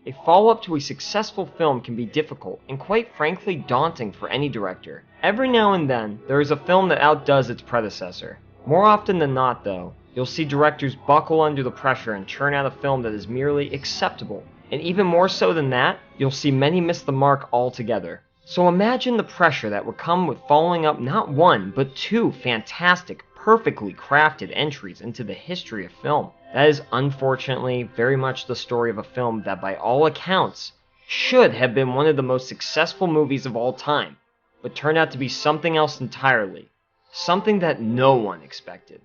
A follow-up to a successful film can be difficult and quite frankly daunting for any director. Every now and then, there is a film that outdoes its predecessor. More often than not, though, you'll see directors buckle under the pressure and churn out a film that is merely acceptable. And even more so than that, you'll see many miss the mark altogether. So imagine the pressure that would come with following up not one, but two fantastic, perfectly crafted entries into the history of film. That is unfortunately very much the story of a film that by all accounts should have been one of the most successful movies of all time, but turned out to be something else entirely. Something that no one expected.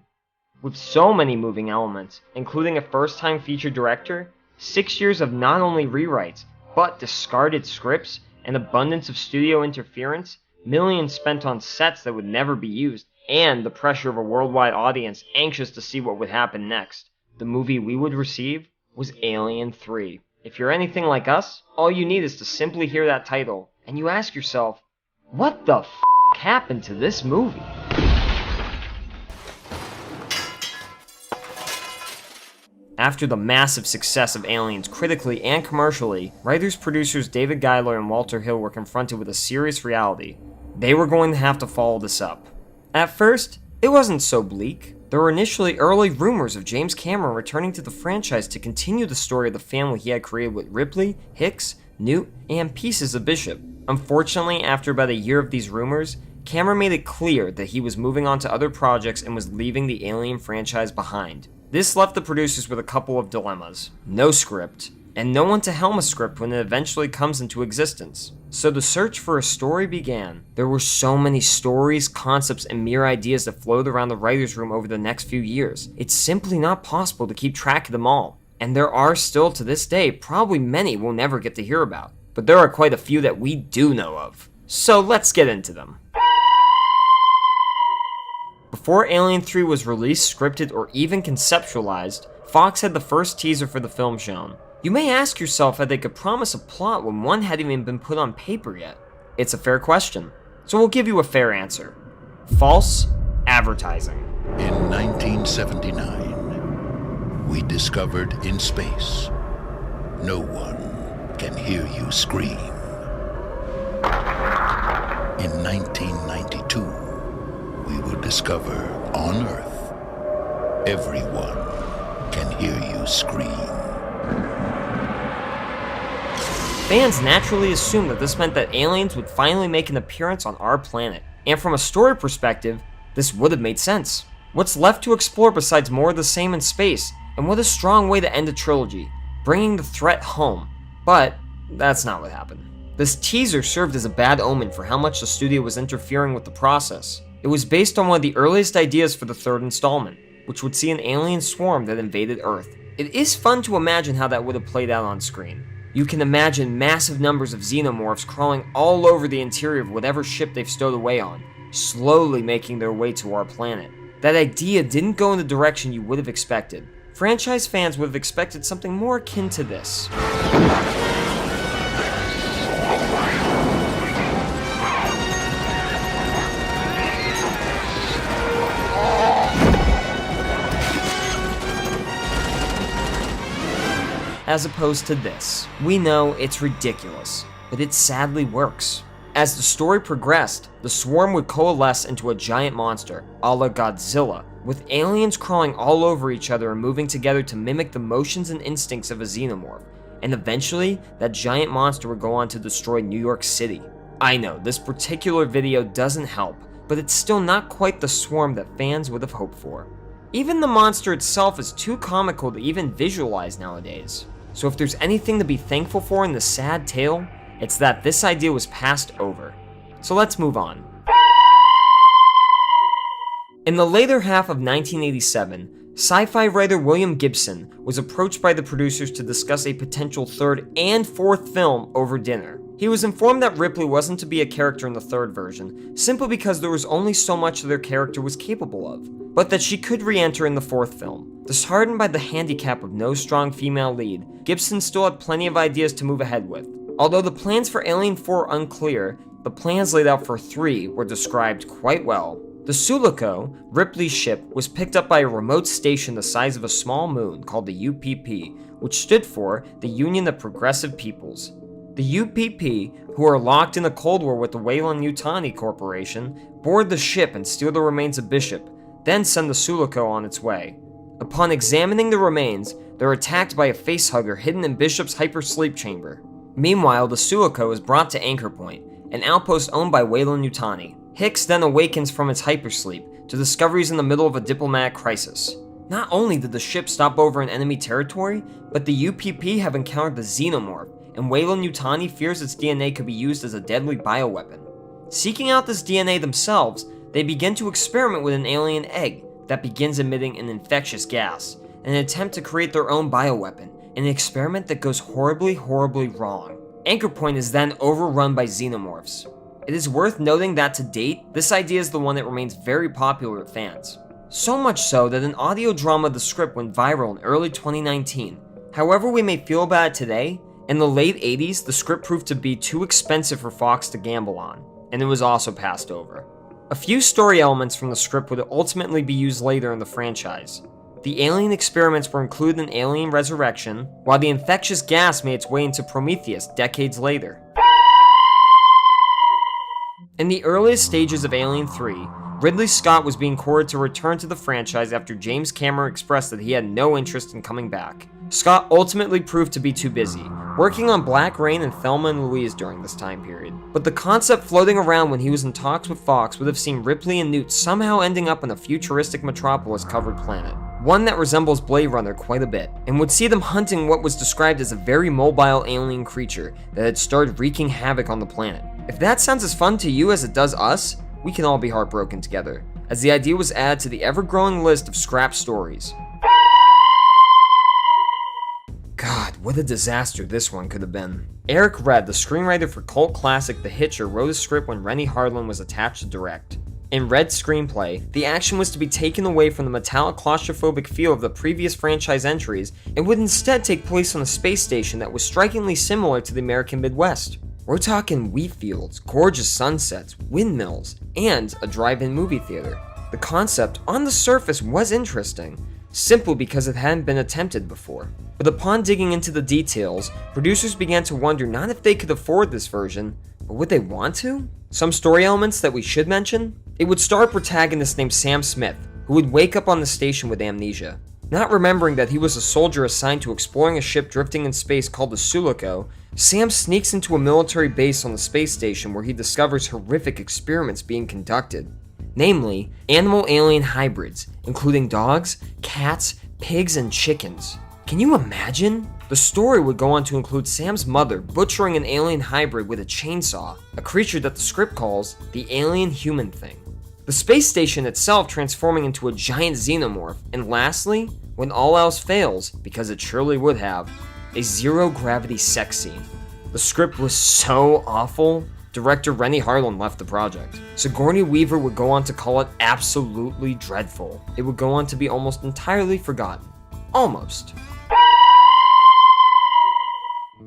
With so many moving elements, including a first-time feature director, 6 years of not only rewrites, but discarded scripts, an abundance of studio interference, millions spent on sets that would never be used, and the pressure of a worldwide audience anxious to see what would happen next, the movie we would receive was Alien 3. If you're anything like us, all you need is to simply hear that title, and you ask yourself, what the f*** happened to this movie? After the massive success of Aliens critically and commercially, writers-producers David Giler and Walter Hill were confronted with a serious reality. They were going to have to follow this up. At first, it wasn't so bleak. There were initially early rumors of James Cameron returning to the franchise to continue the story of the family he had created with Ripley, Hicks, Newt, and pieces of Bishop. Unfortunately, after about a year of these rumors, Cameron made it clear that he was moving on to other projects and was leaving the Alien franchise behind. This left the producers with a couple of dilemmas. No script, and no one to helm a script when it eventually comes into existence. So the search for a story began. There were so many stories, concepts, and mere ideas that floated around the writer's room over the next few years. It's simply not possible to keep track of them all. And there are still, to this day, probably many we'll never get to hear about. But there are quite a few that we do know of. So let's get into them. Before Alien 3 was released, scripted, or even conceptualized, Fox had the first teaser for the film shown. You may ask yourself how they could promise a plot when one hadn't even been put on paper yet. It's a fair question, so we'll give you a fair answer. False advertising. In 1979, we discovered in space, no one can hear you scream. In 1992, we will discover on Earth, everyone can hear you scream. Fans naturally assumed that this meant that aliens would finally make an appearance on our planet. And from a story perspective, this would have made sense. What's left to explore besides more of the same in space? And what a strong way to end a trilogy, bringing the threat home. But that's not what happened. This teaser served as a bad omen for how much the studio was interfering with the process. It was based on one of the earliest ideas for the third installment, which would see an alien swarm that invaded Earth. It is fun to imagine how that would have played out on screen. You can imagine massive numbers of xenomorphs crawling all over the interior of whatever ship they've stowed away on, slowly making their way to our planet. That idea didn't go in the direction you would have expected. Franchise fans would have expected something more akin to this. As opposed to this. We know it's ridiculous, but it sadly works. As the story progressed, the swarm would coalesce into a giant monster, a la Godzilla, with aliens crawling all over each other and moving together to mimic the motions and instincts of a xenomorph, and eventually, that giant monster would go on to destroy New York City. I know, this particular video doesn't help, but it's still not quite the swarm that fans would have hoped for. Even the monster itself is too comical to even visualize nowadays. So if there's anything to be thankful for in this sad tale, it's that this idea was passed over. So let's move on. In the later half of 1987, sci-fi writer William Gibson was approached by the producers to discuss a potential third and fourth film over dinner. He was informed that Ripley wasn't to be a character in the third version, simply because there was only so much their character was capable of, but that she could re-enter in the fourth film. Disheartened by the handicap of no strong female lead, Gibson still had plenty of ideas to move ahead with. Although the plans for Alien 4 are unclear, the plans laid out for 3 were described quite well. The The Sulaco, Ripley's ship, was picked up by a remote station the size of a small moon called the UPP, which stood for the Union of Progressive Peoples. The UPP, who are locked in a Cold War with the Weyland-Yutani Corporation, board the ship and steal the remains of Bishop, then send the Sulaco on its way. Upon examining the remains, they're attacked by a facehugger hidden in Bishop's hypersleep chamber. Meanwhile, the Sulaco is brought to Anchor Point, an outpost owned by Weyland-Yutani. Hicks then awakens from its hypersleep to discover he's in the middle of a diplomatic crisis. Not only did the ship stop over in enemy territory, but the UPP have encountered the Xenomorph, and Weyland-Yutani fears its DNA could be used as a deadly bioweapon. Seeking out this DNA themselves, they begin to experiment with an alien egg that begins emitting an infectious gas, in an attempt to create their own bioweapon, an experiment that goes horribly wrong. Anchor Point is then overrun by xenomorphs. It is worth noting that to date, this idea is the one that remains very popular with fans. So much so that an audio drama of the script went viral in early 2019. However we may feel about it today, in the late 80s, the script proved to be too expensive for Fox to gamble on, and it was also passed over. A few story elements from the script would ultimately be used later in the franchise. The alien experiments were included in Alien Resurrection, while the infectious gas made its way into Prometheus decades later. In the earliest stages of Alien 3, Ridley Scott was being courted to return to the franchise after James Cameron expressed that he had no interest in coming back. Scott ultimately proved to be too busy, working on Black Rain and Thelma and Louise during this time period. But the concept floating around when he was in talks with Fox would have seen Ripley and Newt somehow ending up on a futuristic Metropolis-covered planet, one that resembles Blade Runner quite a bit, and would see them hunting what was described as a very mobile alien creature that had started wreaking havoc on the planet. If that sounds as fun to you as it does us, we can all be heartbroken together, as the idea was added to the ever-growing list of scrap stories. God, what a disaster this one could have been. Eric Red, the screenwriter for cult classic The Hitcher, wrote a script when Renny Harlin was attached to direct. In Red's screenplay, the action was to be taken away from the metallic claustrophobic feel of the previous franchise entries and would instead take place on a space station that was strikingly similar to the American Midwest. We're talking wheat fields, gorgeous sunsets, windmills, and a drive-in movie theater. The concept, on the surface, was interesting, simply because it hadn't been attempted before. But upon digging into the details, producers began to wonder not if they could afford this version, but would they want to? Some story elements that we should mention? It would star a protagonist named Sam Smith, who would wake up on the station with amnesia. Not remembering that he was a soldier assigned to exploring a ship drifting in space called the Sulaco, Sam sneaks into a military base on the space station where he discovers horrific experiments being conducted. Namely, animal-alien hybrids, including dogs, cats, pigs, and chickens. Can you imagine? The story would go on to include Sam's mother butchering an alien hybrid with a chainsaw, a creature that the script calls the alien human thing. The space station itself transforming into a giant xenomorph, and lastly, when all else fails, because it surely would have, a zero-gravity sex scene. The script was so awful, director Renny Harlin left the project. Sigourney Weaver would go on to call it absolutely dreadful. It would go on to be almost entirely forgotten. Almost.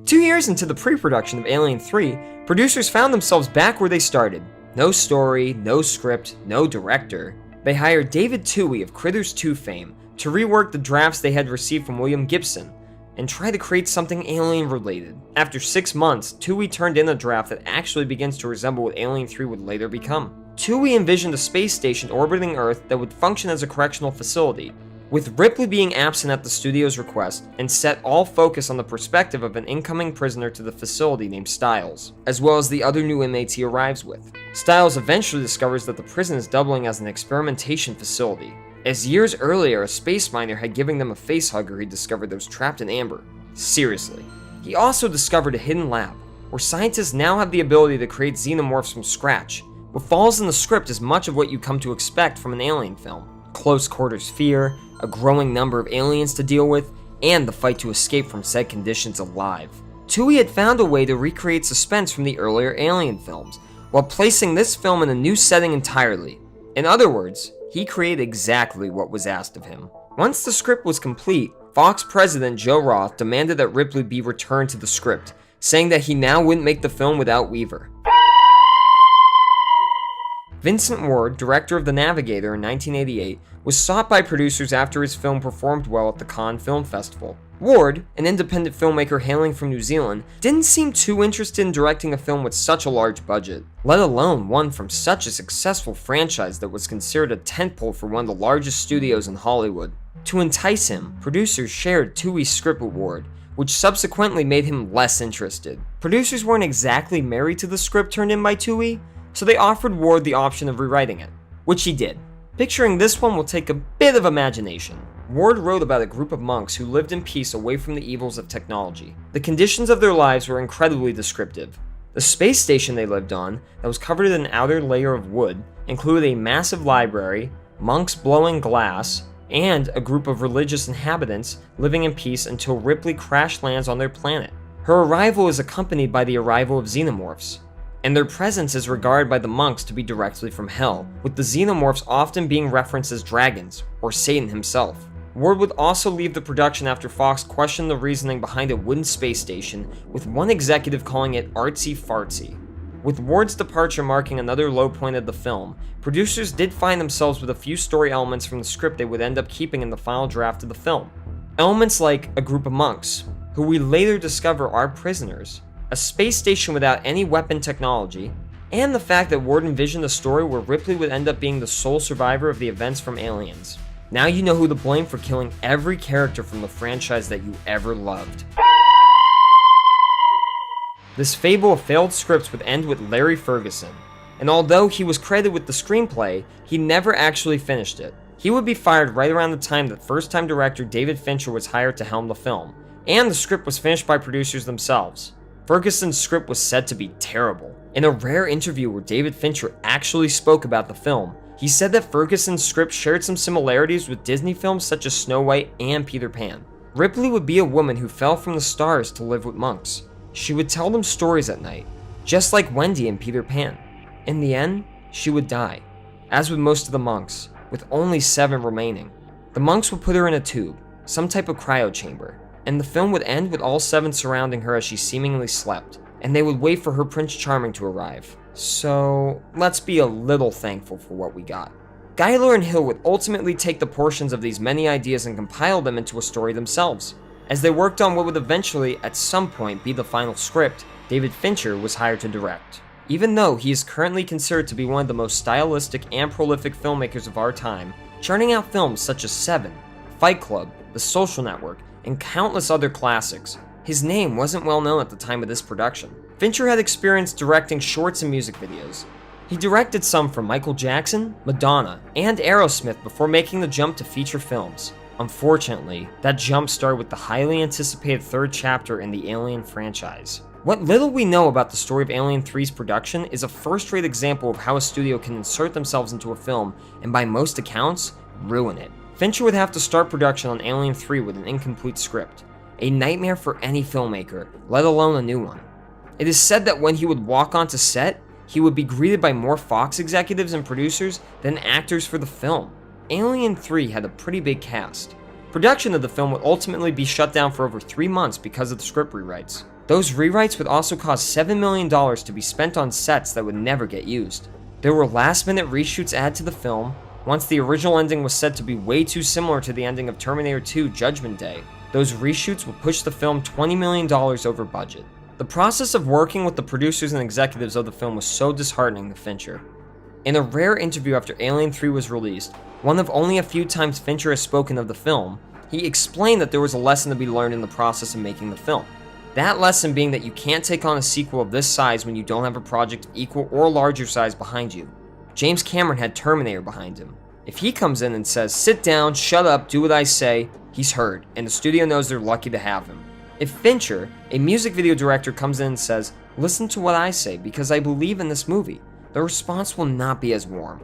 2 years into the pre-production of Alien 3, producers found themselves back where they started. No story, no script, no director. They hired David Toohey of Critters 2 fame to rework the drafts they had received from William Gibson and try to create something alien-related. After 6 months, Toohey turned in a draft that actually begins to resemble what Alien 3 would later become. Toohey envisioned a space station orbiting Earth that would function as a correctional facility, with Ripley being absent at the studio's request, and set all focus on the perspective of an incoming prisoner to the facility named Styles, as well as the other new inmates he arrives with. Styles eventually discovers that the prison is doubling as an experimentation facility, as years earlier a space miner had given them a facehugger he discovered that was trapped in amber. Seriously. He also discovered a hidden lab, where scientists now have the ability to create xenomorphs from scratch. What falls in the script is much of what you come to expect from an alien film. Close quarters fear, a growing number of aliens to deal with, and the fight to escape from said conditions alive. Toohey had found a way to recreate suspense from the earlier Alien films, while placing this film in a new setting entirely. In other words, he created exactly what was asked of him. Once the script was complete, Fox president Joe Roth demanded that Ripley be returned to the script, saying that he now wouldn't make the film without Weaver. Vincent Ward, director of The Navigator in 1988, was sought by producers after his film performed well at the Cannes Film Festival. Ward, an independent filmmaker hailing from New Zealand, didn't seem too interested in directing a film with such a large budget, let alone one from such a successful franchise that was considered a tentpole for one of the largest studios in Hollywood. To entice him, producers shared Toohey's script with Ward, which subsequently made him less interested. Producers weren't exactly married to the script turned in by Toohey, so they offered Ward the option of rewriting it, which he did. Picturing this one will take a bit of imagination. Ward wrote about a group of monks who lived in peace away from the evils of technology. The conditions of their lives were incredibly descriptive. The space station they lived on, that was covered in an outer layer of wood, included a massive library, monks blowing glass, and a group of religious inhabitants living in peace until Ripley crash lands on their planet. Her arrival is accompanied by the arrival of xenomorphs, and their presence is regarded by the monks to be directly from hell, with the xenomorphs often being referenced as dragons, or Satan himself. Ward would also leave the production after Fox questioned the reasoning behind a wooden space station, with one executive calling it artsy-fartsy. With Ward's departure marking another low point of the film, producers did find themselves with a few story elements from the script they would end up keeping in the final draft of the film. Elements like a group of monks, who we later discover are prisoners, a space station without any weapon technology, and the fact that Ward envisioned a story where Ripley would end up being the sole survivor of the events from Aliens. Now you know who to blame for killing every character from the franchise that you ever loved. This fable of failed scripts would end with Larry Ferguson, and although he was credited with the screenplay, he never actually finished it. He would be fired right around the time that first-time director David Fincher was hired to helm the film, and the script was finished by producers themselves. Ferguson's script was said to be terrible. In a rare interview where David Fincher actually spoke about the film, he said that Ferguson's script shared some similarities with Disney films such as Snow White and Peter Pan. Ripley would be a woman who fell from the stars to live with monks. She would tell them stories at night, just like Wendy and Peter Pan. In the end, she would die, as would most of the monks, with only 7 remaining. The monks would put her in a tube, some type of cryo chamber, and the film would end with all 7 surrounding her as she seemingly slept, and they would wait for her Prince Charming to arrive. So, let's be a little thankful for what we got. Giler and Hill would ultimately take the portions of these many ideas and compile them into a story themselves. As they worked on what would eventually, at some point, be the final script, David Fincher was hired to direct. Even though he is currently considered to be one of the most stylistic and prolific filmmakers of our time, churning out films such as Seven, Fight Club, The Social Network, and countless other classics, his name wasn't well known at the time of this production. Fincher had experience directing shorts and music videos. He directed some for Michael Jackson, Madonna, and Aerosmith before making the jump to feature films. Unfortunately, that jump started with the highly anticipated 3rd chapter in the Alien franchise. What little we know about the story of Alien 3's production is a first-rate example of how a studio can insert themselves into a film and, by most accounts, ruin it. Fincher would have to start production on Alien 3 with an incomplete script, a nightmare for any filmmaker, let alone a new one. It is said that when he would walk onto set, he would be greeted by more Fox executives and producers than actors for the film. Alien 3 had a pretty big cast. Production of the film would ultimately be shut down for over 3 months because of the script rewrites. Those rewrites would also cost $7 million to be spent on sets that would never get used. There were last-minute reshoots added to the film. Once the original ending was said to be way too similar to the ending of Terminator 2 Judgment Day, those reshoots would push the film $20 million over budget. The process of working with the producers and executives of the film was so disheartening to Fincher. In a rare interview after Alien 3 was released, one of only a few times Fincher has spoken of the film, he explained that there was a lesson to be learned in the process of making the film. That lesson being that you can't take on a sequel of this size when you don't have a project of equal or larger size behind you. James Cameron had Terminator behind him. If he comes in and says, "Sit down, shut up, do what I say," he's heard, and the studio knows they're lucky to have him. If Fincher, a music video director, comes in and says, "Listen to what I say because I believe in this movie," the response will not be as warm.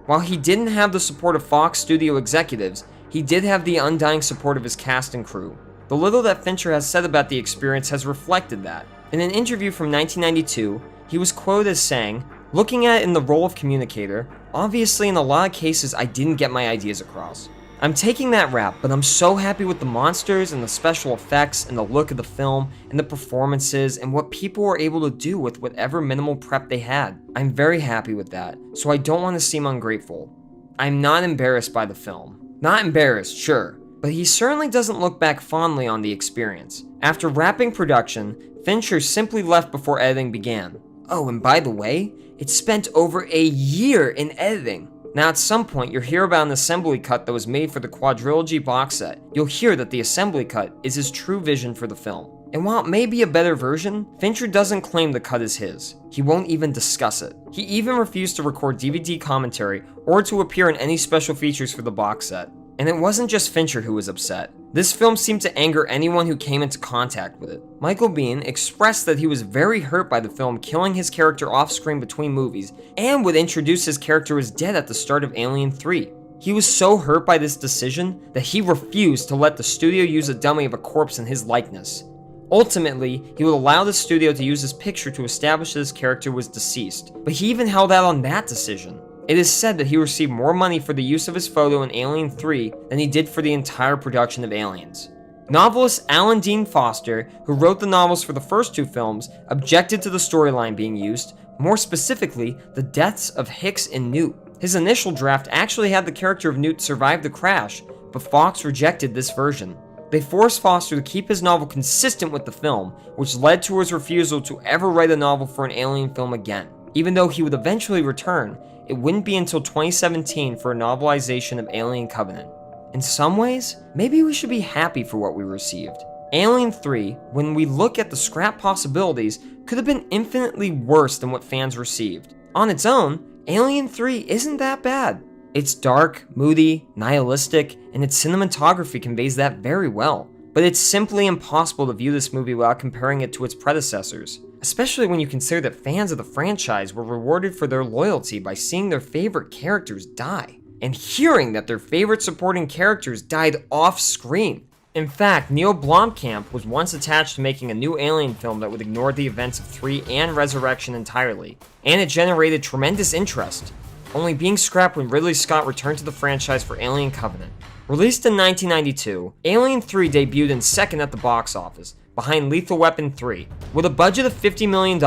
While he didn't have the support of Fox studio executives, he did have the undying support of his cast and crew. The little that Fincher has said about the experience has reflected that. In an interview from 1992, he was quoted as saying, "Looking at it in the role of communicator, obviously in a lot of cases I didn't get my ideas across. I'm taking that rap, but I'm so happy with the monsters and the special effects and the look of the film and the performances and what people were able to do with whatever minimal prep they had. I'm very happy with that, so I don't want to seem ungrateful. I'm not embarrassed by the film. Not embarrassed, sure, but he certainly doesn't look back fondly on the experience. After wrapping production, Fincher simply left before editing began. Oh, and by the way, it spent over a year in editing. Now at some point you'll hear about an assembly cut that was made for the quadrilogy box set. You'll hear that the assembly cut is his true vision for the film. And while it may be a better version, Fincher doesn't claim the cut is his. He won't even discuss it. He even refused to record DVD commentary or to appear in any special features for the box set. And it wasn't just Fincher who was upset. This film seemed to anger anyone who came into contact with it. Michael Biehn expressed that he was very hurt by the film killing his character off-screen between movies and would introduce his character as dead at the start of Alien 3. He was so hurt by this decision that he refused to let the studio use a dummy of a corpse in his likeness. Ultimately, he would allow the studio to use his picture to establish that his character was deceased, but he even held out on that decision. It is said that he received more money for the use of his photo in Alien 3 than he did for the entire production of Aliens. Novelist Alan Dean Foster, who wrote the novels for the first two films, objected to the storyline being used, more specifically, the deaths of Hicks and Newt. His initial draft actually had the character of Newt survive the crash, but Fox rejected this version. They forced Foster to keep his novel consistent with the film, which led to his refusal to ever write a novel for an Alien film again. Even though he would eventually return, it wouldn't be until 2017 for a novelization of Alien Covenant. In some ways, maybe we should be happy for what we received. Alien 3, when we look at the scrap possibilities, could have been infinitely worse than what fans received. On its own, Alien 3 isn't that bad. It's dark, moody, nihilistic, and its cinematography conveys that very well. But it's simply impossible to view this movie without comparing it to its predecessors, especially when you consider that fans of the franchise were rewarded for their loyalty by seeing their favorite characters die, and hearing that their favorite supporting characters died off-screen. In fact, Neil Blomkamp was once attached to making a new Alien film that would ignore the events of 3 and Resurrection entirely, and it generated tremendous interest, only being scrapped when Ridley Scott returned to the franchise for Alien Covenant. Released in 1992, Alien 3 debuted in second at the box office, behind Lethal Weapon 3. With a budget of $50 million,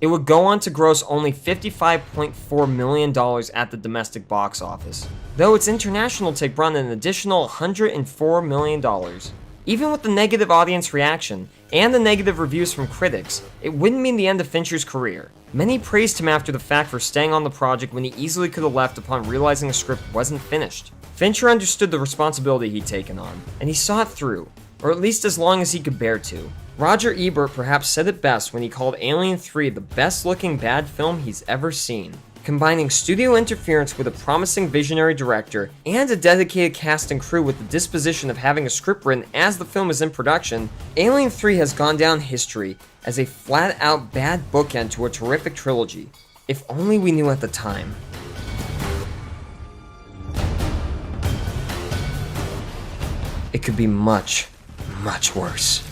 it would go on to gross only $55.4 million at the domestic box office, though its international take brought in an additional $104 million. Even with the negative audience reaction and the negative reviews from critics, it wouldn't mean the end of Fincher's career. Many praised him after the fact for staying on the project when he easily could have left upon realizing the script wasn't finished. Fincher understood the responsibility he'd taken on, and he saw it through, or at least as long as he could bear to. Roger Ebert perhaps said it best when he called Alien 3 the best-looking bad film he's ever seen. Combining studio interference with a promising visionary director and a dedicated cast and crew with the disposition of having a script written as the film is in production, Alien 3 has gone down history as a flat-out bad bookend to a terrific trilogy. If only we knew at the time. It could be much, much worse.